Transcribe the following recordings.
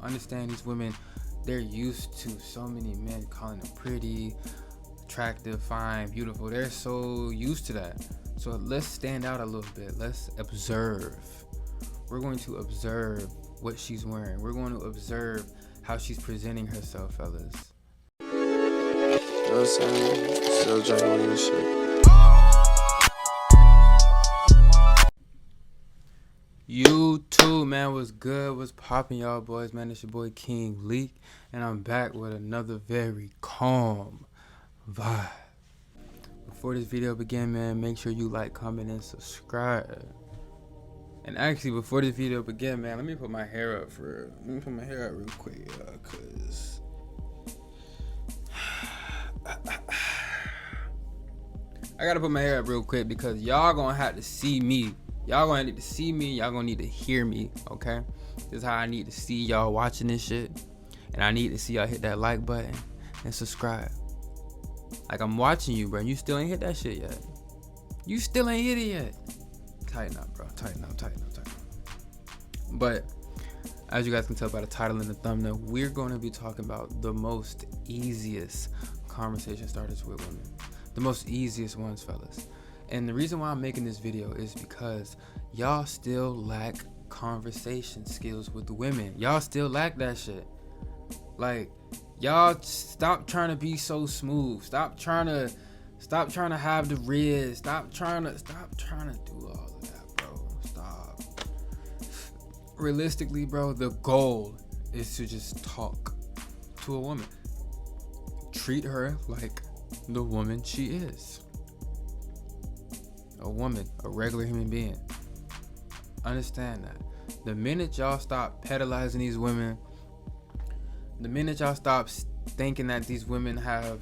Understand these women, they're used to so many men calling them pretty, attractive, fine, beautiful. They're so used to that. So let's stand out a little bit. Let's observe. We're going to observe what she's wearing. We're going to observe how she's presenting herself, fellas. You know what I'm saying? Still drinking this shit. You too, man. What's good? What's popping, y'all boys? Man, it's your boy King Leak, and I'm back with another very calm vibe. Before this video begin, man, make sure you like, comment, and subscribe. And actually, before this video begin, man, let me put my hair up for real. Let me put my hair up real quick, cause I gotta put my hair up real quick because y'all gonna have to see me. Y'all gonna need to see me. Y'all gonna need to hear me, okay? This is how I need to see y'all watching this shit. And I need to see y'all hit that like button and subscribe. Like, I'm watching you, bro. You still ain't hit that shit yet. You still ain't hit it yet. Tighten up, bro. Tighten up. But as you guys can tell by the title and the thumbnail, we're going to be talking about the most easiest conversation starters with women. The most easiest ones, fellas. And the reason why I'm making this video is because y'all still lack conversation skills with women. Y'all still lack that shit. Like, y'all stop trying to be so smooth. Stop trying to have the riz. Stop trying to do all of that, bro. Stop. Realistically, bro, the goal is to just talk to a woman. Treat her like the woman she is. A woman, a regular human being. Understand that. The minute y'all stop pedalizing these women, the minute y'all stop thinking that these women have,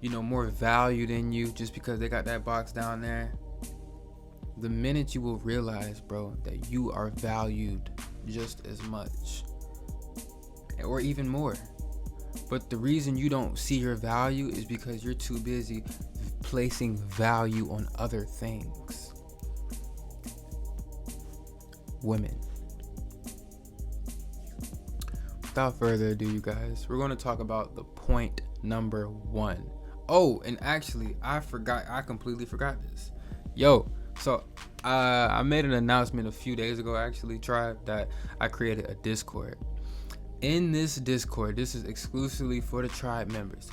more value than you just because they got that box down there, the minute you will realize, bro, that you are valued just as much or even more. But the reason you don't see your value is because you're too busy placing value on other things. Women. Without further ado, you guys, we're going to talk about the point number 1. Oh, and actually, I completely forgot this. So I made an announcement a few days ago, actually, Tribe, that I created a Discord. In this Discord, this is exclusively for the Tribe members.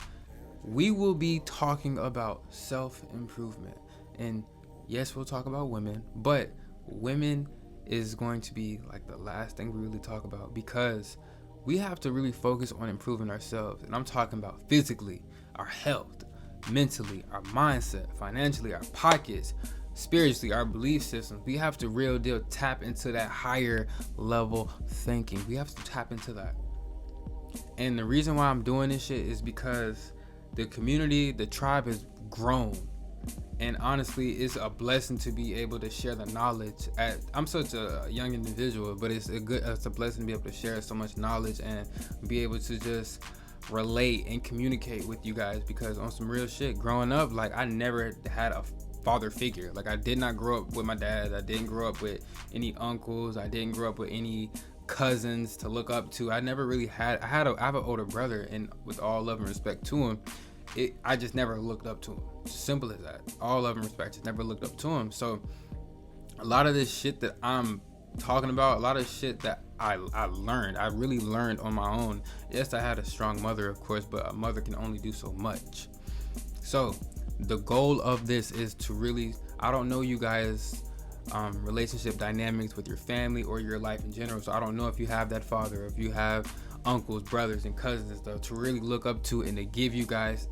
We will be talking about self-improvement. And yes, we'll talk about women, but women is going to be like the last thing we really talk about because we have to really focus on improving ourselves. And I'm talking about physically, our health, mentally, our mindset, financially, our pockets, spiritually, our belief systems. We have to real deal tap into that higher level thinking. We have to tap into that. And the reason why I'm doing this shit is because the community, the tribe has grown. And honestly, it's a blessing to be able to share the knowledge. I'm such a young individual, but it's a blessing to be able to share so much knowledge and be able to just relate and communicate with you guys. Because on some real shit, growing up, like, I never had a father figure. Like, I did not grow up with my dad. I didn't grow up with any uncles. I didn't grow up with any cousins to look up to. I never really had. I have an older brother, and with all love and respect to him, I just never looked up to him. Simple as that. All love and respect, just never looked up to him. So a lot of this shit that I'm talking about, a lot of shit that I really learned on my own. Yes, I had a strong mother, of course, but a mother can only do so much. So the goal of this is to really, I don't know you guys relationship dynamics with your family or your life in general, so I don't know if you have that father, if you have uncles, brothers, and cousins and stuff to really look up to, and to give you guys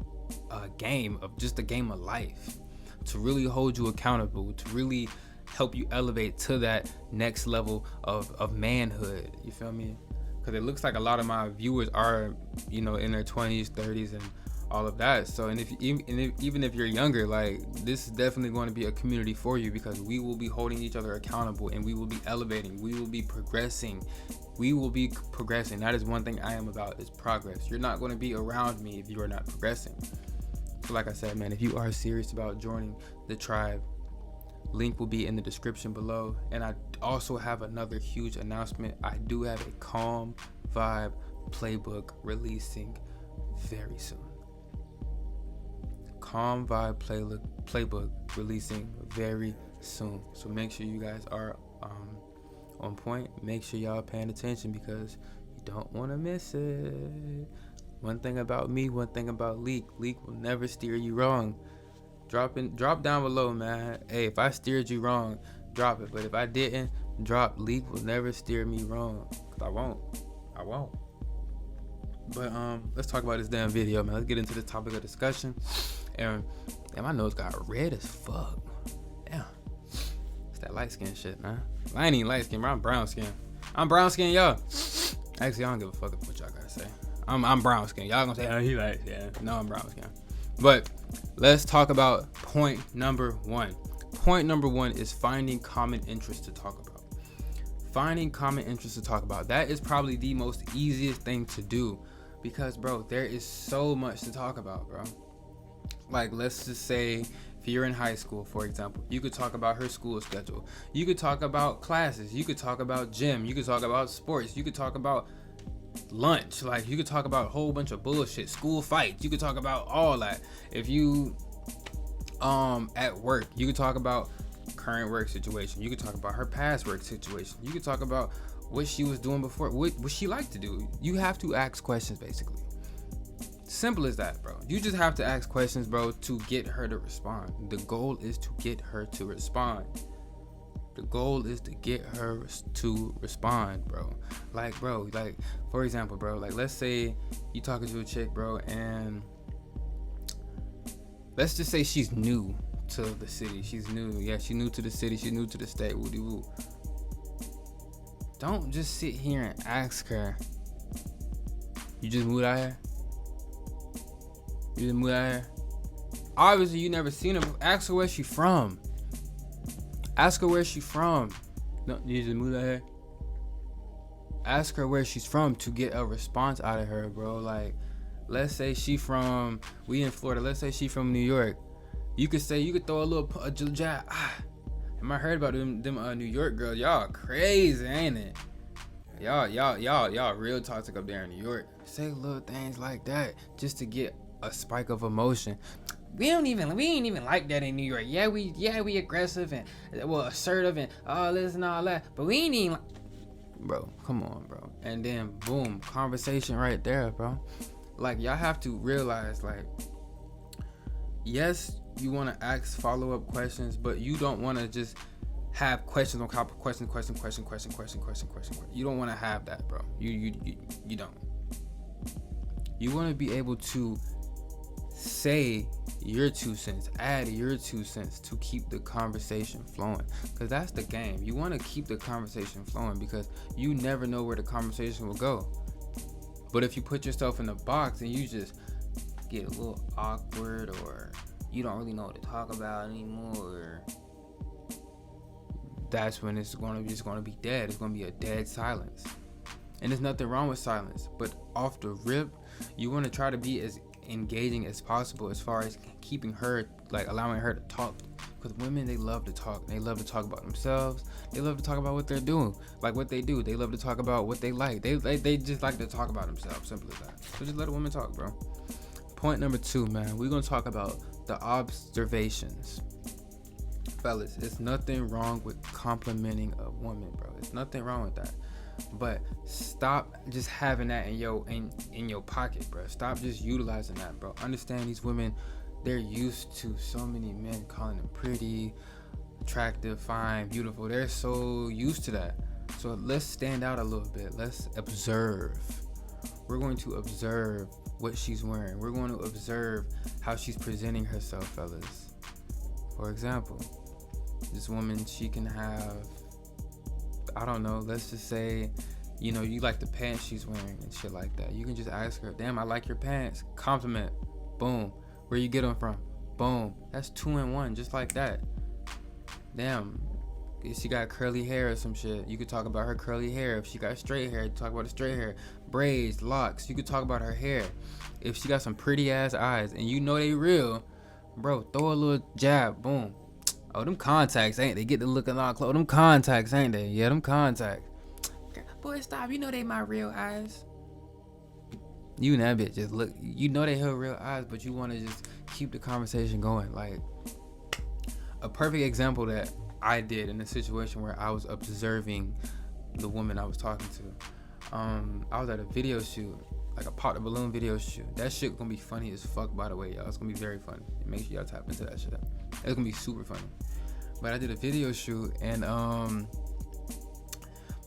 a game of life, to really hold you accountable, to really help you elevate to that next level of manhood. You feel me? Because it looks like a lot of my viewers are in their 20s, 30s, and all of that. So, even if you're younger, like, this is definitely going to be a community for you, because we will be holding each other accountable, and we will be elevating, we will be progressing. That is one thing I am about, is progress. You're not going to be around me if you are not progressing. So like I said, man, if you are serious about joining the tribe, link will be in the description below. And I also have another huge announcement. I do have a calm Vibe playbook releasing very soon. Calm Vibe playbook releasing very soon. So make sure you guys are on point. Make sure y'all paying attention because you don't want to miss it. One thing about me, one thing about Leak will never steer you wrong. Drop down below, man. Hey, if I steered you wrong, drop it. But if I didn't, drop. Leak will never steer me wrong. Cause I won't. But let's talk about this damn video, man. Let's get into the topic of discussion. And my nose got red as fuck. Damn. It's that light skin shit, man. I ain't even light skin, bro. I'm brown skin. I'm brown skin, y'all. Actually, I don't give a fuck what y'all gotta say. I'm brown skin. Y'all gonna say, oh, he light skin. No, I'm brown skin. But let's talk about point number 1. Point number 1 is finding common interests to talk about. Finding common interests to talk about. That is probably the most easiest thing to do because, bro, there is so much to talk about, bro. Like, let's just say if you're in high school, for example, you could talk about her school schedule. You could talk about classes. You could talk about gym. You could talk about sports. You could talk about lunch. Like, you could talk about a whole bunch of bullshit, school fights. You could talk about all that. If you at work, you could talk about current work situation. You could talk about her past work situation. You could talk about what she was doing before, what she liked to do. You have to ask questions, basically. Simple as that, bro. You just have to ask questions, bro, to get her to respond. The goal is to get her to respond. The goal is to get her to respond, bro. Like, bro, like, for example, bro, like, let's say you talking to a chick, bro, and let's just say she's new to the city. She's new. Yeah, she's new to the city. She's new to the state. Woody woo. Don't just sit here and ask her. You just moved out here? You just moved out here? Obviously, you never seen her. Ask her where she from. Ask her where she from. No, you just moved out here? Ask her where she's from to get a response out of her, bro. Like, let's say we in Florida. Let's say she from New York. You could throw a jab. Am I heard about them New York girls? Y'all crazy, ain't it? Y'all real toxic up there in New York. Say little things like that just to get a spike of emotion. We ain't even like that in New York. Yeah, we aggressive and assertive and all this and all that. But we ain't even like, bro, come on, bro. And then boom, conversation right there, bro. Like, y'all have to realize, like, yes, you want to ask follow-up questions, but you don't want to just have questions on top of question. You don't want to have that, bro. You don't. You want to be able to say your 2 cents, add your 2 cents to keep the conversation flowing, because that's the game. You want to keep the conversation flowing because you never know where the conversation will go. But if you put yourself in a box and you just get a little awkward, or you don't really know what to talk about anymore, that's when it's just going to be dead. It's going to be a dead silence. And there's nothing wrong with silence, but off the rip, you want to try to be as engaging as possible as far as keeping her, like, allowing her to talk, because women, they love to talk. They love to talk about themselves. They love to talk about what they're doing, like what they do. They love to talk about what they like. They just like to talk about themselves. Simple as that. So just let a woman talk, bro. Point number 2, man, we're gonna talk about the observations. Fellas, it's nothing wrong with complimenting a woman, bro. There's nothing wrong with that. But stop just having that in your pocket, bro. Stop just utilizing that, bro. Understand these women, they're used to so many men calling them pretty, attractive, fine, beautiful. They're so used to that. So let's stand out a little bit. Let's observe. We're going to observe what she's wearing. We're going to observe how she's presenting herself, fellas. For example, this woman, she can have, I don't know, let's just say, you know, you like the pants she's wearing and shit like that. You can just ask her, damn, I like your pants. Compliment. Boom. Where you get them from? Boom. That's 2 in 1, just like that. Damn, if she got curly hair or some shit, you could talk about her curly hair. If she got straight hair, you talk about the straight hair. Braids, locks, you could talk about her hair. If she got some pretty ass eyes and you know they real, bro, throw a little jab. Boom. Oh, them contacts, ain't they? Get the looking all close. Them contacts, ain't they? Yeah, them contacts. Boy, stop. You know they my real eyes. You and that bitch just look. You know they have real eyes, but you want to just keep the conversation going. Like a perfect example that I did in a situation where I was observing the woman I was talking to. I was at a video shoot, like a pop the balloon video shoot. That shit gonna be funny as fuck, by the way, y'all. It's gonna be very funny. Make sure y'all tap into that shit. It's gonna be super funny. But I did a video shoot and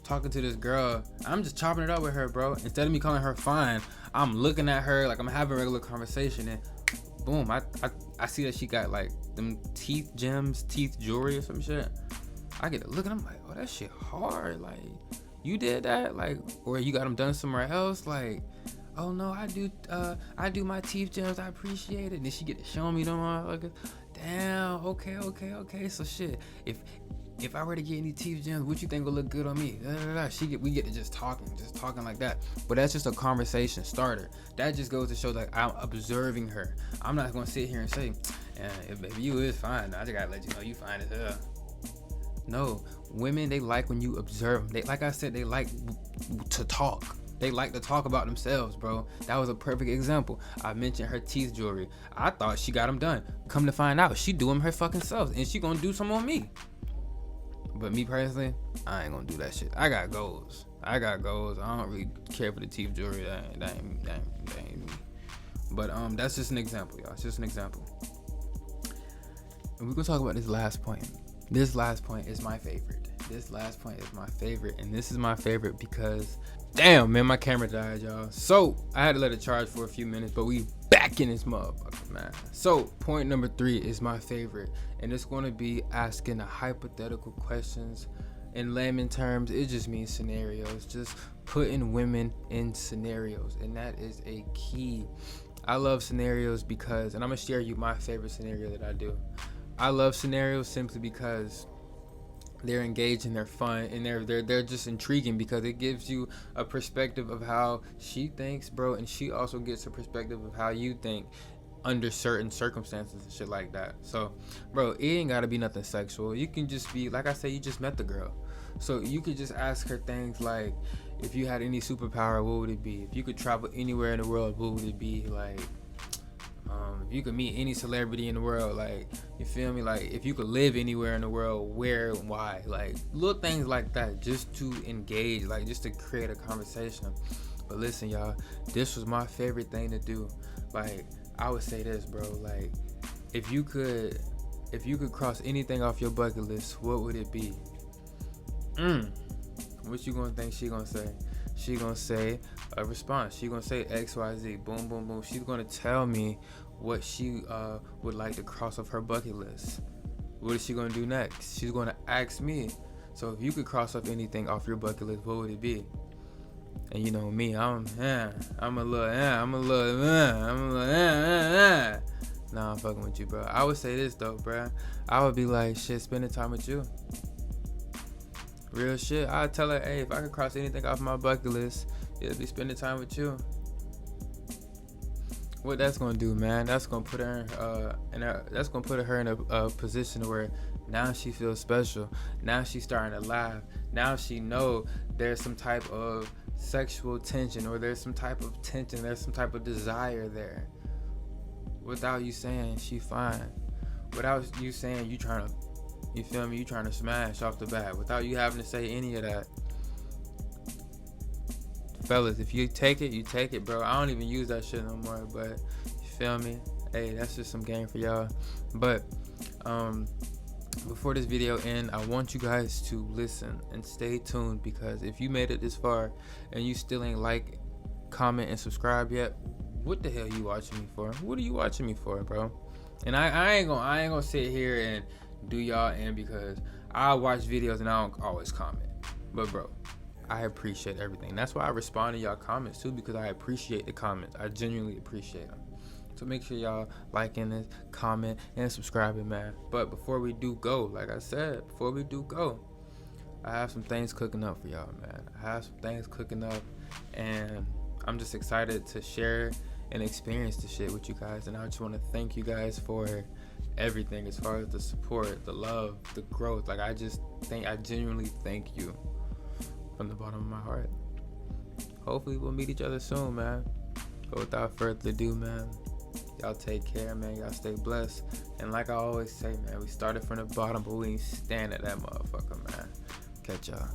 talking to this girl. I'm just chopping it up with her, bro. Instead of me calling her fine, I'm looking at her like I'm having a regular conversation, and boom, I see that she got like them teeth gems, teeth jewelry or some shit. I get to look and I'm like, oh, that shit hard. Like, you did that? Like, or you got them done somewhere else? Like, oh no, I do my teeth gems. I appreciate it. And then she get to show me them motherfuckers. Damn. Okay. So shit. If I were to get any teeth gems, what you think will look good on me? We get to just talking like that. But that's just a conversation starter. That just goes to show that I'm observing her. I'm not gonna sit here and say, if you is fine, I just gotta let you know you fine as hell. No, women, they like when you observe them. They, like I said, they like to talk. They like to talk about themselves, bro. That was a perfect example. I mentioned her teeth jewelry. I thought she got them done. Come to find out, she doing her fucking self, and she gonna do some on me. But me personally, I ain't gonna do that shit. I got goals. I don't really care for the teeth jewelry. That ain't me. But that's just an example, y'all. It's just an example. And we're gonna talk about this last point. This last point is my favorite. And this is my favorite because, damn, man, my camera died, y'all. So I had to let it charge for a few minutes, but we back in this motherfucker, man. So point number 3 is my favorite, and it's going to be asking the hypothetical questions. In layman terms, it just means scenarios, just putting women in scenarios, and that is a key. I love scenarios because, and I'm gonna share you my favorite scenario that I do. I love scenarios simply because they're engaging, they're fun, and they're just intriguing because it gives you a perspective of how she thinks, bro, and she also gets a perspective of how you think under certain circumstances and shit like that. So, bro, it ain't gotta be nothing sexual. You can just be, like I said, you just met the girl. So you could just ask her things like, if you had any superpower, what would it be? If you could travel anywhere in the world, what would it be? Like, if you could meet any celebrity in the world, like, you feel me? Like, if you could live anywhere in the world, where and why? Like, little things like that, just to engage, like, just to create a conversation. But listen, y'all, this was my favorite thing to do. Like, I would say this, bro. Like, if you could cross anything off your bucket list, what would it be? What you gonna think she gonna say? She gonna say a response. She gonna say XYZ. Boom, boom, boom. She's gonna tell me what she would like to cross off her bucket list. What is she gonna do next? She's gonna ask me. So if you could cross off anything off your bucket list, what would it be? And you know me, I'm a little. Nah, I'm fucking with you, bro. I would say this though, bro. I would be like, shit, spending time with you. Real shit. I'd tell her, hey, if I could cross anything off my bucket list, it'd be spending time with you. What that's gonna do, man? That's gonna put her in a position where now she feels special. Now she's starting to laugh. Now she know there's some type of sexual tension, or there's some type of tension. There's some type of desire there. Without you saying she fine. Without you saying you trying to. You feel me? You trying to smash off the bat without you having to say any of that. Fellas, if you take it, you take it, bro. I don't even use that shit no more, but you feel me? Hey, that's just some game for y'all. But before this video ends, I want you guys to listen and stay tuned, because if you made it this far and you still ain't like, comment, and subscribe yet, what the hell you watching me for? What are you watching me for, bro? And I ain't gonna sit here and do y'all in, because I watch videos and I don't always comment. But bro, I appreciate everything. That's why I respond to y'all comments too, because I appreciate the comments. I genuinely appreciate them. So make sure y'all liking this, comment, and subscribing, man. But before we do go, like I said, I have some things cooking up for y'all, man. And I'm just excited to share and experience the shit with you guys. And I just want to thank you guys for everything, as far as the support, the love, the growth. Like, I genuinely thank you from the bottom of my heart. Hopefully we'll meet each other soon, man. But without further ado, man, y'all take care, man. Y'all stay blessed. And like I always say, man, we started from the bottom, but we ain't stand at that motherfucker, man. Catch y'all.